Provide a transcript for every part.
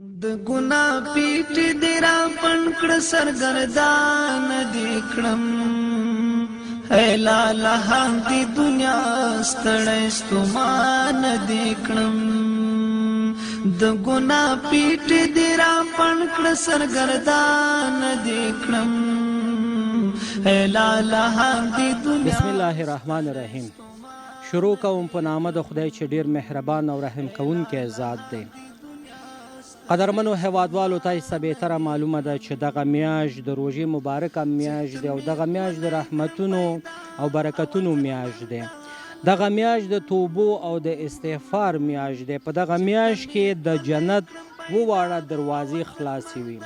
د ګنا پیټ دی را پنکړ سرګردان دی کړم اے لالا هم دی دنیا ستړی ستومان دی کړم د ګنا پیټ دی را پنکړ سرګردان دی کړم اے لالا هم دی دنیا. بسم الله الرحمن الرحیم. شروع کوم په نامه د خدای چې ډیر مهربان او رحم کوونکی ذات دی. قدرمنو هیوادوالو تاسو بهتره معلومه ده چې دغه میاشت د روژې مبارکه میاشت دی او دغه میاشت د رحمتونو او برکتونو میاشت دی. دغه میاشت د توبو او د استغفار میاشت دی. په دغه میاشت کې د جنت وواړه دروازې خلاصې وي.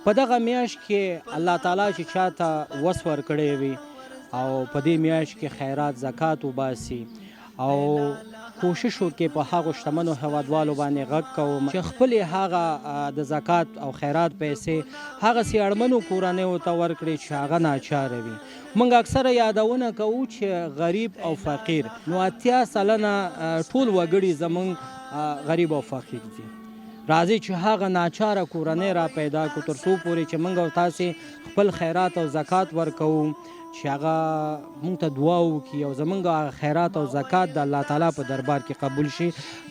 په دغه میاشت کې الله تعالی چې چاته وس ورکړی وي او په دې میاشت کې خیرات زکات وباسي او کوشش وکړي په هغو شتمنو هیوادوالو باندې غږ کوم چې خپلې هغه د زکات او خیرات پیسې هغسې اړمنو کورنیو ته ورکړي چې هغه ناچاره وي. موږ اکثره یادونه کوو چې غریب او فقیر نو 80 سلنه ټول وګړي زموږ غریب او فقیر دي. راځي چې هغه ناچاره کورنۍ را پیدا کړو تر څو پورې چې موږ او تاسې خپل خیرات او زکات ورکوو چې هغه مونږ ته دعا وکړي او زمونږ خیرات او زکات د الله تعالی په دربار کې قبول شي.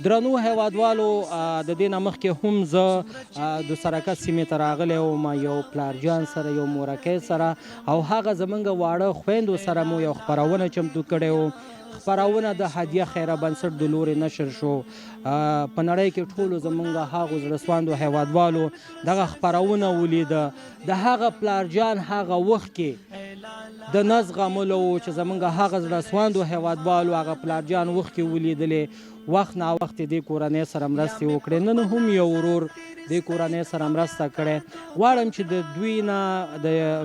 درنو هیوادوالو د دې نه مخکې هم زه د سرکه سیمې ته راغلی وم یو پلارجان سره یو مورکۍ سره او هغه زمونږ واړه خویندو سره مو یو خپرونه چمتو کړی و. خپرونه د هدیه خیره بنسټ د لورې نشر شو. په نړۍ کې ټولو زمونږ هغو زړهسواندو هیوادوالو دغه خپرونه ولیده. د هغه پلارجان هغه وخت کې د نس غملو چې زمونږ هغه زړهسواندو هیوادوالو هغه پلارجان وخت کې ولیدلې وخت ناوخت دې کورنۍ سره مرستې وکړې. نن هم یو ورور دې کورنۍ سره مرسته کړې. غواړم چې د دوی نه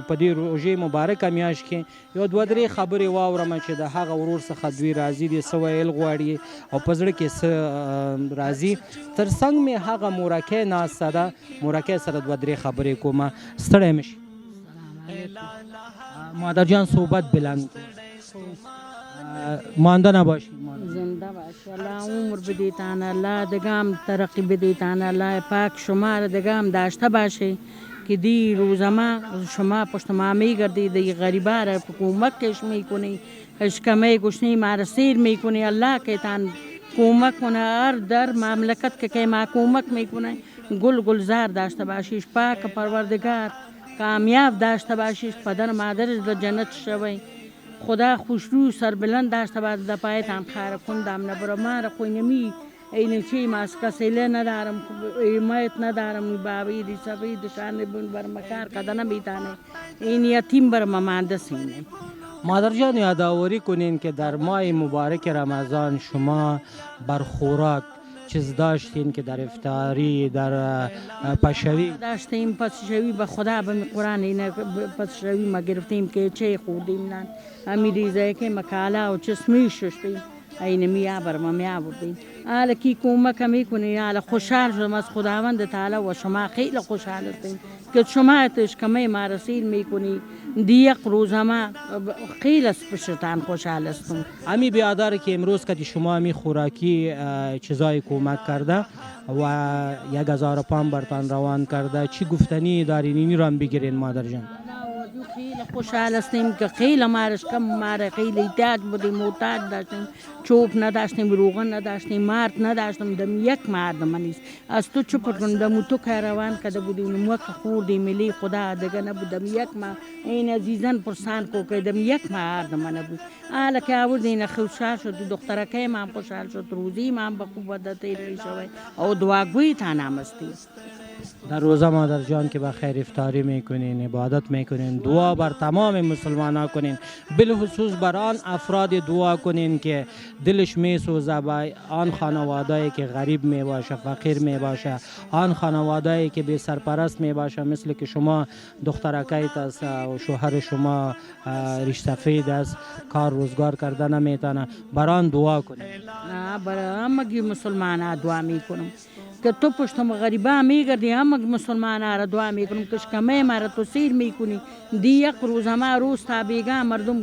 په دې روژې مبارکه میاشت کې یو دوه درې خبرې واورم چې د هغه ورور څخه دوی راضي دي څه ویل غواړي او په زړه کې څه راځي. تر څنګ مې هغه مورکۍ ناسته ده. مورکۍ سره دوه درې خبرې کومه. ستړی مه شي. مادر جان صحبت بلند ماندنه باشی. زنده باشه. الله عمر بدیتان، الله دگام ترقی بدیتان، الله پاک شما را دگام داشته باشه که دی روزما شما پشت ما میگردید دی غریبا را کمک کش میکنی اشکمه گشنی ما سیر میکنی. الله که تان کمک کنه هر در مملکت که ما کمک میکنه گل گلزار داشته باشیش. پاک پروردگار کامیاب داشته باشیش. پدر مادرش در جنت شوی. خدا خوشرو سربلند داشته باشه. در پایتان خیر کندم نبرم خوی نمی این چی ماسک سیله ندارم حمایت ندارم بابی دی سبی دشان بر مکار کده نمیتانه این یتیم بر مانده سینه. مادر جان یادآوری کنین که در ماه مبارک رمضان شما بر خوراک چیز داشتین که در افطاری در پشوی داشتیم. پشوی به خدا به قرآن اینا پشوی ما گرفتیم که چه خودیم نه همی ریزه که مکالا و چسمی ششتیم این میابر ما میابردیم. حالا کی کمک میکنی حالا خوشحال شدم از خداوند تعالی و شما خیلی خوشحال هستیم که شما اشکمه ما رسیل میکنی. دیق روز ما خیلی پشتان خوشحال هستم. امی بیاداره که امروز که شما امی خوراکی چیزای کمک کرده و 1000 پام برتان روان کرده چی گفتنی دارین اینی رو هم بگیرین مادر جان؟ خیلی خوشحال هستیم که خیلی مارش کم ماره خیلی احتیاج بودیم محتاج داشتیم. چوب نداشتیم روغن نداشتیم مارد نداشتیم. دم یک مرد منیست از تو چپ کن دم تو که روان کده بودیم موک خوردی ملی خدا دگه نبودم یک ما این عزیزان پرسان کو که دم یک مرد من نبود. حالا که آوردین خوشحال شد دخترکه ما خوشحال شد روزی ما به خوب تیر شوی او دعاگوی تا نامستی. در روزه مادر جان که به خیر افطاری میکنین عبادت میکنین دعا بر تمام مسلمان ها کنین بالخصوص بر آن افراد دعا کنین که دلش میسوزه به آن خانواده‌ای که غریب میباشه فقیر میباشه آن خانواده‌ای که بی سرپرست میباشه مثل که شما دخترکیت است و شوهر شما ریشسفید است کار روزگار کرده نمیتونه بر آن دعا کنین. برای همگی مسلمان ها دعا میکنم که تو پشتم غریبا میگردی همه مسلمان ها را دعا میکنم که اشکمه ما را تو سیر میکنی. دیق روز همه روز تابیگا مردم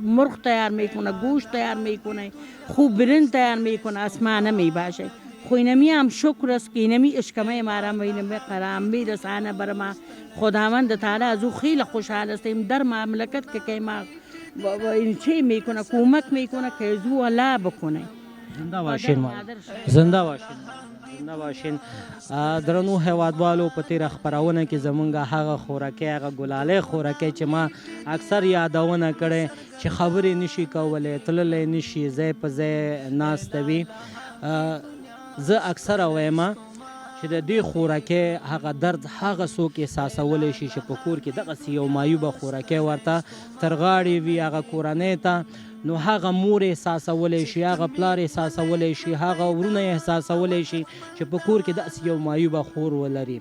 مرغ تیار میکنه گوشت تیار میکنه خوب برنج تیار میکنه اسمانه میباشه. خو اینمی هم شکر است که اینمی اشکمه مارم و اینمی قرام میرسانه بر ما. خداوند تعالی از او خیلی خوشحال استیم در مملکت که ما این چی میکنه، کمک میکنه که از او الله بکنه. زنده باشین زنده باشین زنده باشین. درنو هیوادوالو په تیره خپرونه کې زمونږ هغه خوراکي هغه ګلالۍ خوراکي چې ما اکثر یادونه کړې چې خبرې نشي کولی، تللی نشي، ځای په ځای ناسته وي. زه اکثره وایم چې د دې خوراکۍ هغه درد هغه څوک احساسولی شي چې په کور کې دغسې یو معیوبه خوراکۍ ورته تر غاړې وي هغه کورنۍ ته، نو هغه مور احساسولی شي، هغه پلار احساسولی شي، هغه ورونه احساسولی شي چې په کور کې داسې یو معیوبه خور ولري.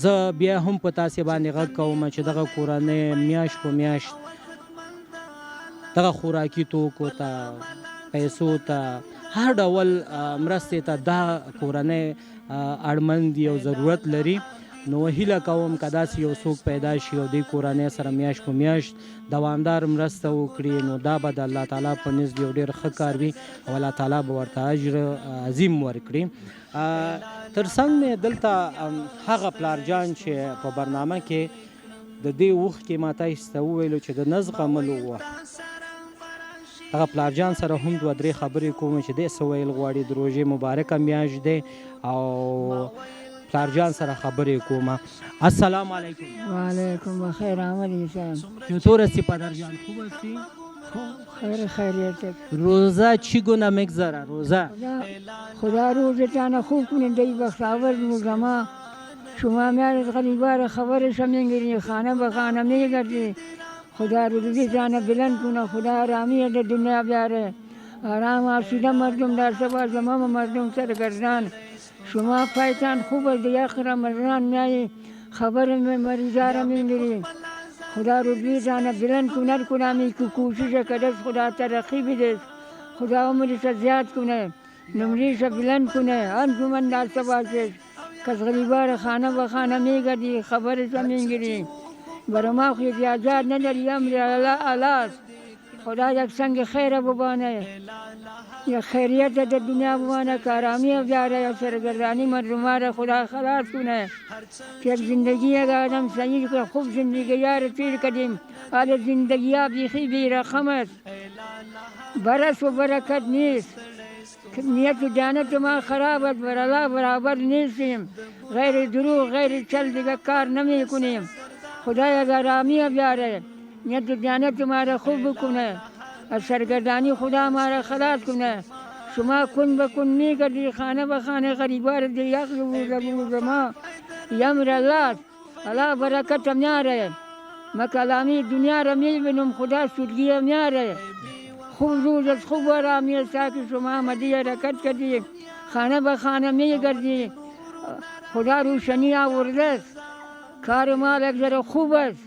زه بیا هم په تاسې باندې غږ کوم چې دغه کورنۍ میاشت په میاشت دغه خوراکي توکو ته، پیسو ته، هر ډول مرستې ته دا کورنۍ اړمند او ضرورت لري. نو هیله کوم که داسې یو څوک پیدا شي او دې کورنۍ سره میاشت په میاشت دوامدار مرسته وکړي، نو دا به د الله تعالی په نزد یو ډېر ښه کار وي او الله تعالی به ورته اجر عظیم ورکړي. تر څنګ مې دلته هغه پلارجان چې په برنامه کې د دې وخت کې ما تاسو ته وویلو چې د نس غملو وه، هغه پلارجان سره هم دوه درې خبرې کوم چې دی څه ویل غواړي. د روژې مبارکه میاشت دی او پلارجان سره خبرې کوم. السلام علیکم. وعلیکم بخیر آمد ایشان. چطور هستی پدرجان؟ خوب هستی؟ خیر خیریت. روزه چی گونه میگذره؟ روزه خدا روزتان خوب کنه، دی بختاور روزما شما میارد غریبار خبرش میگیری، خانه به خانه میگردی. خدا روزتان بلند کنه، خدا آرامی در دنیا بیاره، آرام آسوده مردم در سبا زمام مردم سرگردان. شما پایتان خوب است، دیگه آخر رمضان میایی خبر مریضا را میگیری. خدا روزتان بلند کنه، کنامی که کوشش کرده خدا ترقی بده، خدا عمرش زیاد کنه، نمریش بلند کنه. انجمن در سبا شد کس غریبار خانه به خانه میگردی، خبرش میگیری. برای ما خود اجازت نداری، امر الله خدا یک سنگ خیر ببانه، یا خیریت در دنیا ببانه، کارامی بیاره، یا سرگردانی مردم را خدا خلاص کنه. که یک زندگی اگر آدم صحیح که خوب زندگی یار تیر کردیم، حال زندگی ها بیخی بی رقم است، برس و برکت نیست. نیت و جانت ما خراب است، بر الله برابر نیستیم، غیر دروغ غیر چل دیگه کار نمی کنیم. خدای اگر آرامی بیاره، نیت و جانت ما را خوب بکنه، از سرگردانی خدا ما را خلاص کنه. شما کن بکن میگردی، خانه به خانه غریبار دی یخلو ما یمر الله، الله برکت میاره. مکلامی دنیا را میبینم، خدا سودگی میاره. خوب روز از خوب آرامی است که شما آمدی حرکت کردی، خانه به خانه میگردی، خدا روشنی آورده است. کار ما یک ذره خوب است.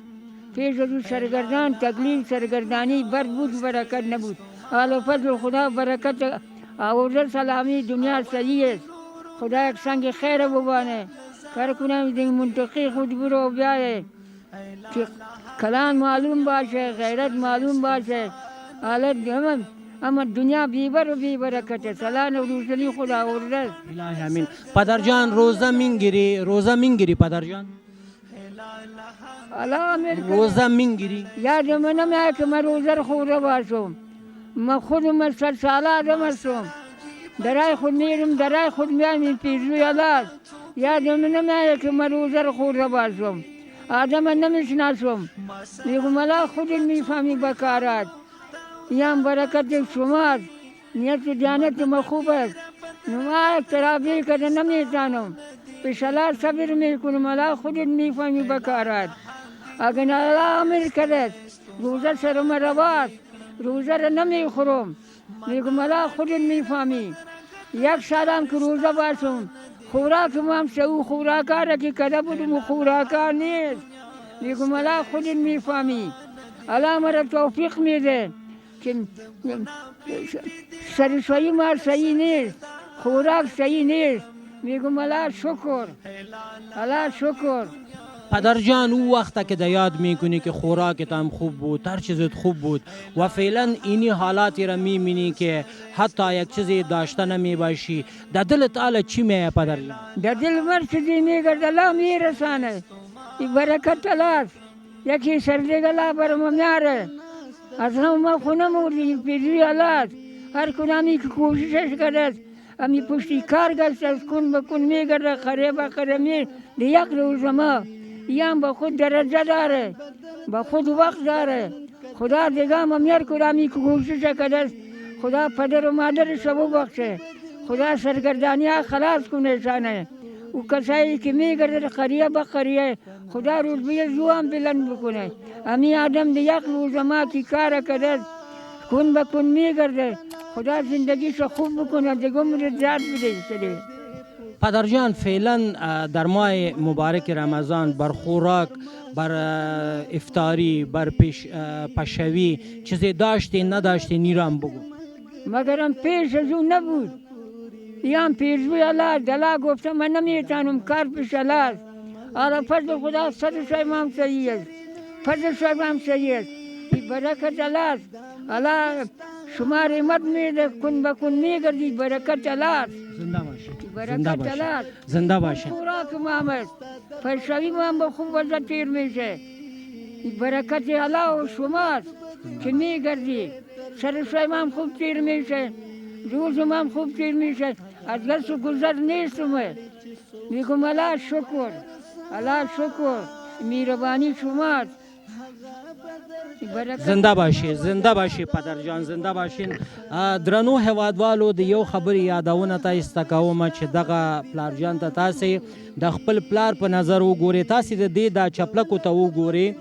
پیش از او سرگردان تکلیف سرگردانی بر بود، برکت نبود. حال فضل خدا برکت آورده، سلامی دنیا صحیح است. خدا یک سنگ خیر ببانه، کار کنم دیگه منطقی خود برو بیاره، که کلام معلوم باشه، غیرت معلوم باشه. حالت اما دنیا بیبر و بیبرکت، سلام و روشنی خدا آورده. الهی امین. پدرجان روزه میگیری پدرجان؟ روزه میگیری؟ یادم نمیاد که من روزه رو خورده باشم. من خودم 100 ساله آدم هستم، درای خود میرم درای خود میام، این پیروی الله. یادم نمیاد که من روزه رو خورده باشم، آدم نمیشناسم. میگم الله خود میفهمی بکارات، یام برکت شماست، نیت و جانت ما خوب است. نما ترابی کرده نمیتانم، پیش الله صبر میکنم، الله خود میفهمی بکارات. اگر الله امر کرد روزه سرم رواست، روزه را نمیخورم، میگم الله خود میفهمی. یک سالم که روزه باشم، خوراکم هم سو خوراکا را که کده بودم خوراکا نیست، میگم الله خود میفهمی. الله مرا توفیق میده که سرسوی ما صحیح نیست، خوراک صحیح نیست، میگم الله شکر، الله شکر. پدر جان او وقت که در یاد میکنی که خوراکت هم خوب بود، هر چیزت خوب بود و فعلا اینی حالاتی را میبینی که حتی یک چیزی داشته نمیباشی، در دلت حالا چی میه پدر جان؟ در دل من چیزی میگرد الله میرسانه، این برکت الله است. یکی سردگ الله برم میاره، از ما خونه موردی پیروی الله است. هر کنامی که کوششش کرده امی پشتی کار گشت از کن بکن میگرده، خره با خره می یک روز ما یام با خود درجه داره، با خود وقت داره. خدا دیگه ممیر کنامی که کوشش کرده، خدا پدر و مادرش رو بخشه، خدا سرگردانی ها خلاص کنه شانه. او کسایی که میگرده خریه با خریه، خدا روز بیه زوان بلند بکنه. امی آدم دی یک روز ما که کار کرده کن بکن میگرده، خدا زندگیشو خوب بکنه، دیگه عمر زیاد بده سری. پدر جان فعلا در ماه مبارک رمضان بر خوراک، بر افطاری، بر پشوی چیزی داشتی نداشتی نیرام بگو. مگرم پیش از اون نبود، یام پیشوی الله دلا گفتم من نمیتونم کار پیش الله است. آره فضل خدا صد شایمام صحیح است، فضل شایمام صحیح است، برکت الله است. الله شما رحمت میده، کن بکن میگردی، برکت الله است. زنده باشی، برکت الله است. زنده باشی. خوراک ما است، پشوی ما با خوب وضع تیر میشه. برکت الله و شماست که میگردی، سر شایمام خوب تیر میشه، روزم هم خوب تیر میشه، از دست و گذر نیستم. میگم الله شکر، الله شکر، میربانی شماست. زنده باشی، زنده باشی پدر جان، زنده باشین. درنو هیوادوالو د یو خبرې یادونه تاسو ته کوم چې دغه پلار جان ته تاسو د خپل پلار په نظر وګورئ، تاسو د دې د چپلکو ته وګورئ.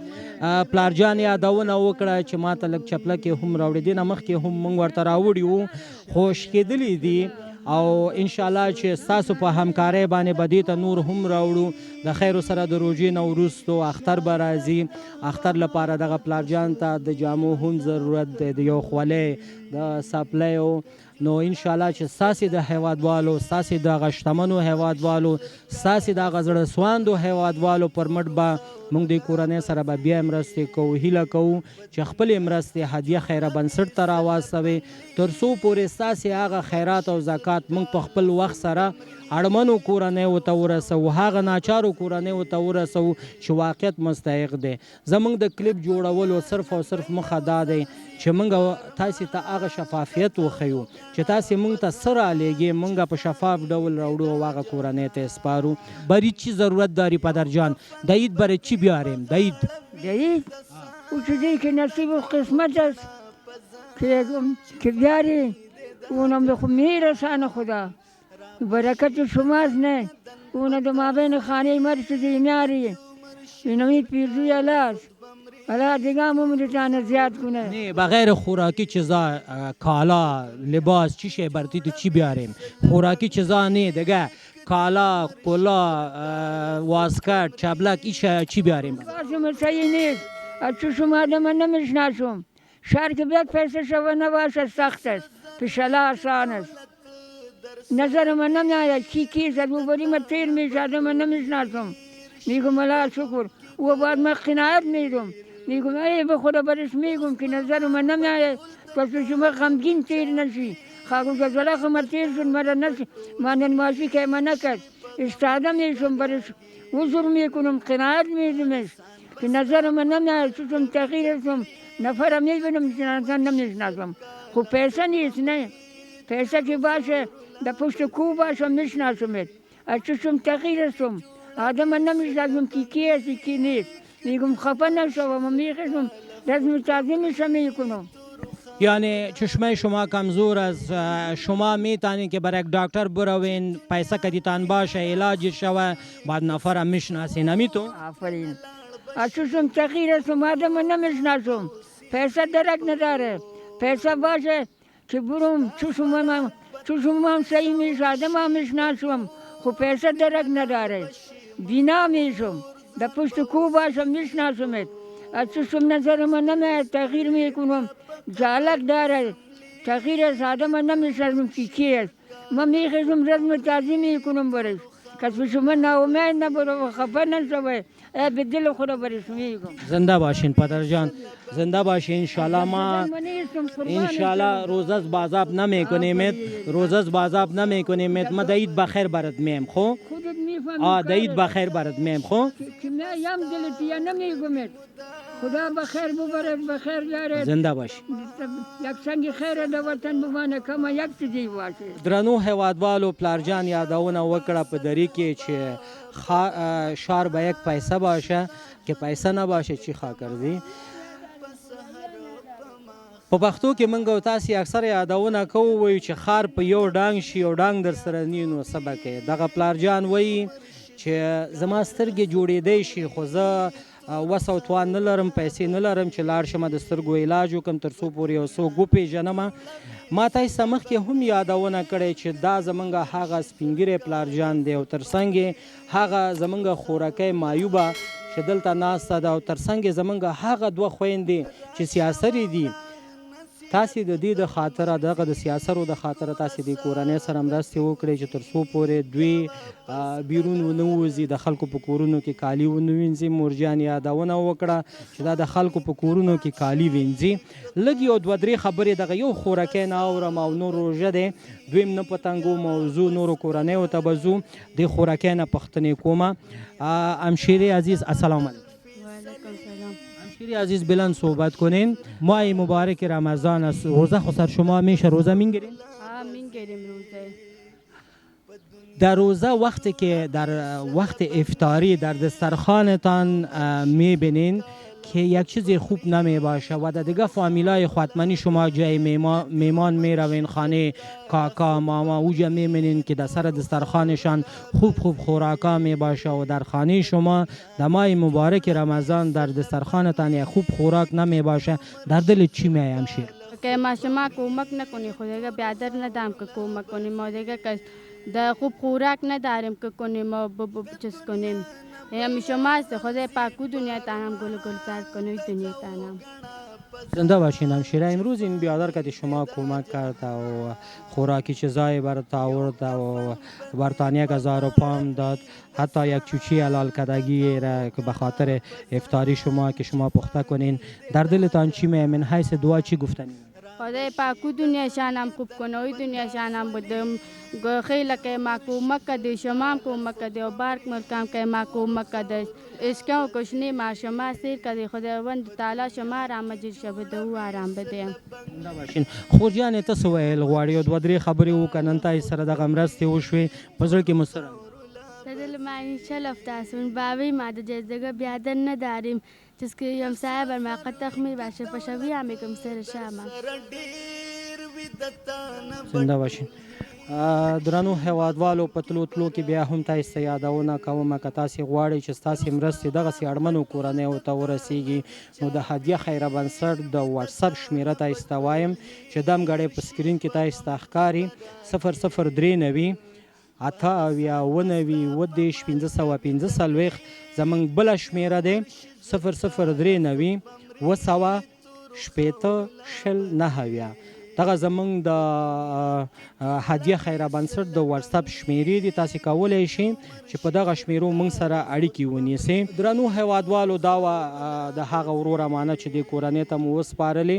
پلار جان یادونه وکړه چې ما ته لږ چپلکې هم راوړې دي، نه مخکې هم موږ ورته راوړي وو خو شکېدلي دي، او انشاءالله چې ستاسو په همکارۍ باندې به دې ته نور هم راوړو. د خیرو سره د روژې نه وروستو اختر به راځي، اختر لپاره دغه پلار جان ته د جامو هم ضرورت دی، د یو خولۍ، د څپلیو. نو انشاءالله چې ستاسې د هیوادوالو، ستاسې دغه شتمنو هیوادوالو، ستاسې دغه زړه سواندو هیوادوالو پر مټ به موږ د کورنۍ سره به بیا مرستې کوو. هیله کوو چې خپلې مرستې هدیه خیره بنسټ ته راواستوئ، تر څو پورې ستاسې هغه خیرات او زکات موږ په خپل وخت سره اړمنو کورنیو ته ورسوو، هغه ناچارو کورنیو ته ورسوو چې واقعیت مستحق دی. زموږ د کلیپ جوړولو صرف او صرف موخه دا دی چې موږ تاسې ته هغه شفافیت وښیو چې تاسې موږ ته څه رالیږئ، موږ په شفاف ډول راوړو او هغه کورنۍ ته یې سپارو. برید چی ضرورت داری پدر جان؟ د عید برای چی بیاریم؟ د عید او چیزی که نصیب و قسمت است که بیاری اونم به خود میرسانه خدا. برکت شماست، نه اون دو مابین خانه مرد چیزی میاری، اینمی پیروی الله است. الله دیگه عمرتان زیاد کنه. نه بغیر خوراکی چیزا، کالا، لباس، چی شی برتی تو چی بیاریم؟ خوراکی چیزا نه دیگه، کالا، قلا، واسکت، چبلک، ایش چی بیاریم؟ باشم صحیح نیست، از چو شما آدم من نمیشناسم. شهر که بیاد پیسه شو نباشد سخت است، پیش الله آسان است. نظر من نمیآید کی زد و بری من تیر میشد، من نمیشناسم. میگم الله شکر. و بعد من قناعت میدم، میگم ای به خدا برش میگم که نظر من نمیآید، پس شما غمگین تیر نشی. خاگو جزولا خمر تیر شد مرا نشی، مانن ماشی که من نکرد استاده میشم برش وزر میکنم، قناعت میدمش که نظر من نمیآید، چون تغییرشم نفرم میبینم شناسم نمیشناسم. خب پیسه نیست، نه پیسه که باشه در پشت کو باشه میشناسمت، از چشم تغییرشم آدم من نمیشناسم کی است کی نیست. میگم خفه نشوم، میخشم رسم تعظیمش میکنم. یعنی چشمه شما کمزور است، شما میتونید که برای یک دکتر بروین، پیسه کدیتان باشه، علاج شوه، بعد نفرم میشناسین، نمیتون؟ آفرین. از چشم تغییرشم آدم من نمیشناسم، پیسه درک نداره. پیسه باشه که بروم چشم هم صحیح میشه، آدم هم میشناسم، خب پیسه درک نداره. بینا میشم، در پشت کو باشم میشناسمت، از چشم نظر من نمیاد، تغییر میکنم، جالک داره، تغییر از آدم من نمیشناسم کی است. من میخشم رسم تعظیم میکنم برش، که شما ناامید نبرو خفه نشوی به دل خود برسونیگم. زنده باشین پدر جان، زنده باشین. انشالله ما انشالله روز از بازاب نمیکنیمت، روز از بازاب نمیکنیمت. ما دید بخیر برات میم خو خودت میفهمی دید بخیر برات میم خو که من یم دلت یا نمیگمت. خدا بخیر ببرد بخیر یارد. زنده باش. یک سنگ خیر د وطن بمانه کما یک چیزی باشه. درنو هیوادوالو پلارجان یادونه وکړه په دری کې چې شار به یک پیسه باشه که پیسه نباشه چی خوا کردی. په پښتو کې موږ او تاسو اکثر یادونه کوو وایو چې خار په یو ډانګ شي او ډانګ در سره نینو سبق دغه پلارجان وایي چې زما سترګې جوړېدی شي خو زه وس او توان نه لرم، پیسې نه لرم چې لاړ شم د سترګو علاج وکړم تر څو پورې یو څوک وپېژنم. ما تاسو مخکې هم یادونه کړې چې دا زمونږ هغه سپینګیری پلارجان دی او ترڅنګ هغه زمونږ خورکۍ معیوبه چې دلته ناسته ده او ترڅنګ زمونږ هغه دوه خویندې چې سیاسري دي. تاسې د دې د خاطره دغه د سیاسرو د خاطره تاسې د کورنۍ سره مرستې وکړئ چې تر څو پورې دوی بیرون ونه وځي، د خلکو په کورونو کې کالي ونه وینځي. مورجان یادونه وکړه چې دا د خلکو په کورونو کې کالي وینځي. لږ یو دوه درې خبرې دغه یو خورکۍ نه اورم او نور روژه دی، دویم نه پتنګو موضوع نورو کورنیو ته به ځو. د خورکۍ نه پوښتنې کومه. همشیری عزیز السلام علیکم. شیری عزیز بلند صحبت کنین. ماه مبارک رمضان است، روزه خود شما همیشه روزه میگیرین؟ میگیریم روزه. در روزه وقتی که در وقت افطاری در دسترخوانتان میبینین که یک چیزی خوب نمی باشه و در دیگه فامیلای خودمنی شما جای میمان میروین خانه کاکا ماما اوجا میبینین که در سر دسترخوانشان خوب خوراکا می باشه و در خانه شما در ماه مبارک رمضان در دسترخوانتان یک خوب خوراک نمی باشه، در دل چی می همشیر؟ که ما شما کمک نکنی خودگه بیادر ندام که کمک کنیم، ما دیگه که در خوب خوراک نداریم که کنیم ما چیز کنیم. همیشه ماست خدای پاک دنیا تانم گلزار کنه دنیا تانم. زنده باشین همشیره. امروز این بیادر که شما کمک کرد و خوراکی چیزایی برات آورد و برتان 1000 پام داد، حتی یک چوچی حلال کردگی را که به خاطر افطاری شما که شما پخته کنین، در دلتان چی می من حیث دعا چی گفتنی؟ خدای پاک دنیا شانم خوب کنه و دنیا شانم بدم خیلی که ما کمک کردی شما هم کمک کردی و بارک ملکم که ما کمک کردی اشکا و کشنی ما شما سیر کردی خداوند تعالی شما را مجید شود و آرام بده. خورجان تاسو ویل غواړي او دوه درې خبرې وکړه تاسو سره دغه مرستې وشوې په زړه کې مسره دل ما انشالله تاسو بابی ما د جزګه بیادر نه داریم چې یم صاحب ما قطخ می باشه پښوی هم کوم سره شامه. زنده باشین. درنو هیوادوالو په تلو کې بیا هم تاسو یادونه کوم که تاسو غواړئ چې تاسو مرستې دغسې اړمنو کورنیو ته ورسیږي نو د هدیه خیره بنسټ د واتساپ شمیره تاسو ته وایم چې دم غړې په سکرین کې تاسو ته ښکاري 0039 8 9 1515 زمونږ بله شمیره دی 0039 9 دغه زمونږ د هدیه خیره بنسټ د واتساپ شمیرې دي، تاسو کولی شئ چې په دغه شمیرو موږ سره اړیکې ونیسئ. درنو هیوادوالو دا وه د هغه ورور امانت چې د کورنۍ ته مو وسپارلې.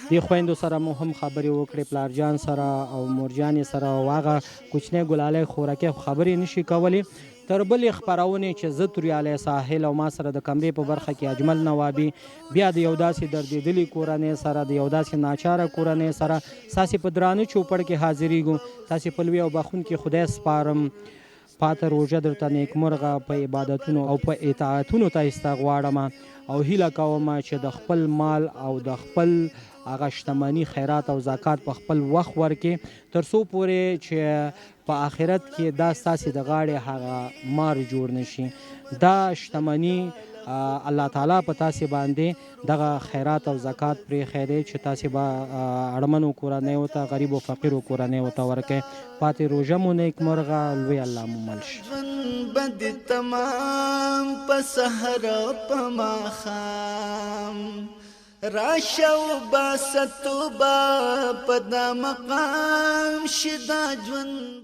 دې خویندو سره مو هم خبرې وکړې، پلارجان سره او مورجانې سره او هغه کوچنی ګلالی خورکۍ خبرې نشي کولی. تر بلې خپرونې چې زه توریالی ساحل او ما سره د کمرې په برخه کې اجمل نوابي بیا د یو داسې دردېدلې کورنۍ سره د یو داسې ناچاره کورنۍ سره ستاسې په درانه چوپړ کې حاضرېږو. تاسې په لوی او بخښونکي خدای سپارم. پاته روژه درته نیکمرغه په عبادتونو او په اطاعتونو تاسو ته غواړم او هیله کوم چې د خپل مال او د خپل هغه شتمني خیرات او زکات په خپل وخت ورکې تر څو پورې چې په آخرت کې دا ستاسې د غاړې هغه مار جوړ نشي. دا شتمني الله تعالی په تاسې باندې دغه خیرات او زکات پرېښی دی چې تاسې به اړمنو کورنیو ته غریب و فقیرو کورنیو ته ورکئ. پاتې روژه مو نیکمرغه، لوی الله مو مل شي. بد تمام په سحر او په ماښام راشه وباسه توبه په دا مقام شي دا ژوند